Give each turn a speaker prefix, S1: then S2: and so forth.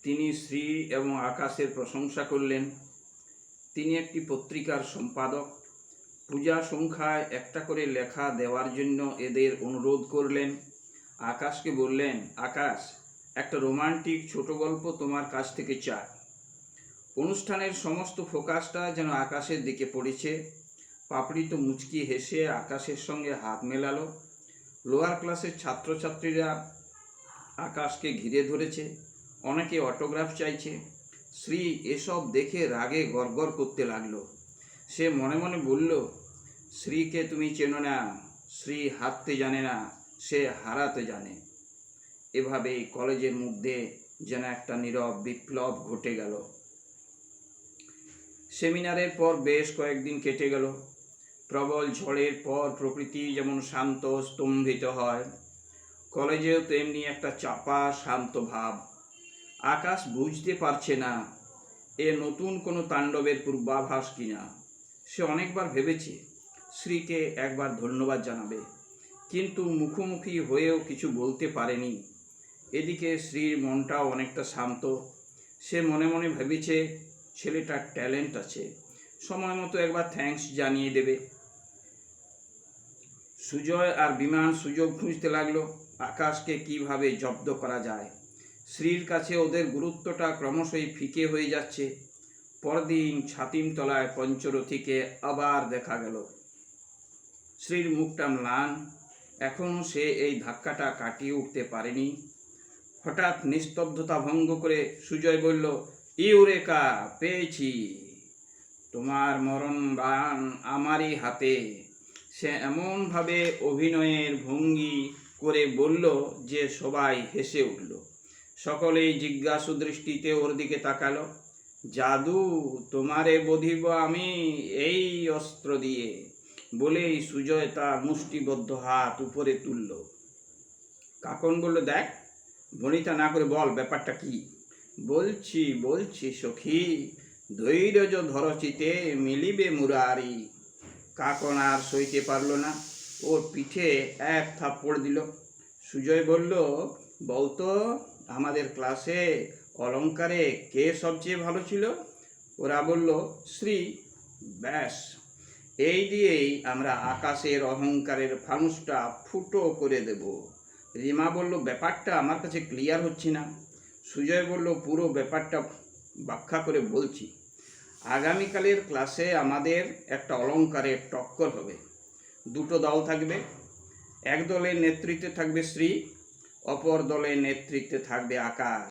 S1: তিনি শ্রী এবং আকাশের প্রশংসা করলেন। তিনি একটি পত্রিকার সম্পাদক। পূজা সংখ্যায় একটা করে লেখা দেওয়ার জন্য এদের অনুরোধ করলেন। আকাশকে বললেন, আকাশ, একটা রোমান্টিক ছোট গল্প তোমার কাছ থেকে চাই। অনুষ্ঠানের সমস্ত ফোকাসটা যেন আকাশের দিকে পড়েছে। পাপড়ি তো মুচকি হেসে আকাশের সঙ্গে হাত মেলালো। লোয়ার ক্লাসের ছাত্রছাত্রীরা আকাশকে ঘিরে ধরেছে, অনেকে অটোগ্রাফ চাইছে। শ্রী এসব দেখে রাগে গড়গড় করতে লাগলো। সে মনে মনে বলল, শ্রীকে তুমি চেনো না। শ্রী হারতে জানে না, সে হারাতে জানে। এভাবে কলেজের মধ্যে যেন একটা নীরব বিপ্লব ঘটে গেল। সেমিনারের পর বেশ কয়েকদিন কেটে গেল। প্রবল ঝড়ের পর প্রকৃতি যেমন শান্ত স্তম্ভিত হয়, কলেজেও তেমনি একটা চাপা শান্ত ভাব। আকাশ বুঝতে পারছে না এ নতুন কোনো তাণ্ডবের পূর্বাভাস কিনা। সে অনেকবার ভেবেছে শ্রীকে একবার ধন্যবাদ জানাবে, কিন্তু মুখোমুখি হয়েও কিছু বলতে পারেনি। এদিকে শ্রীর মনটাও অনেকটা শান্ত। সে মনে মনে ভেবেছে ছেলেটার ট্যালেন্ট আছে, সময় মতো একবার থ্যাঙ্কস জানিয়ে দেবে। সুজয় আর বিমান সুযোগ খুঁজতে লাগলো আকাশকে কিভাবে জব্দ করা যায়। শ্রীর কাছে ওদের গুরুত্বটা ক্রমশই ফিকে হয়ে যাচ্ছে। পরদিন ছাতিমতলায় পঞ্চরথীকে আবার দেখা গেল। শ্রীর মুখটা ম্লান, এখনও সে এই ধাক্কাটা কাটিয়ে উঠতে পারেনি। হঠাৎ নিস্তব্ধতা ভঙ্গ করে সুজয় বলল, ইউরেকা, পেয়েছি, তোমার মরণবাণ আমারই হাতে। সে এমনভাবে অভিনয়ের ভঙ্গি করে বলল যে সবাই হেসে উঠল। সকলেই জিজ্ঞাসু দৃষ্টিতে ওর দিকে তাকালো। জাদু, তোমারে বধিব আমি এই অস্ত্র দিয়ে, বলেই সুজয় তার মুষ্টিবদ্ধ হাত উপরে তুলল। কাকন বলল, দেখ, ভনিতা না করে বল ব্যাপারটা কি। বলছি সখী, ধৈর্য ধরচিতে মিলিবে মুরারি। কাকন আর সইতে পারল না, ওর পিঠে এক থাপ্পড় দিল। সুজয় বলল, বলতো, আমাদের ক্লাসে অলঙ্কারে কে সবচেয়ে ভালো ছিল? ওরা বলল, শ্রী। ব্যাস, এই দিয়েই আমরা আকাশের অহংকারের ফানুসটা ফুটো করে দেব। রিমা বলল, ব্যাপারটা আমার কাছে ক্লিয়ার হচ্ছে না। সুজয় বলল, পুরো ব্যাপারটা ব্যাখ্যা করে বলছি। আগামীকালের ক্লাসে আমাদের একটা অলঙ্কারের টক্কর হবে। দুটো দল থাকবে। এক দলের নেতৃত্বে থাকবে শ্রী, অপর দলের নেতৃত্বে থাকবে আকাশ।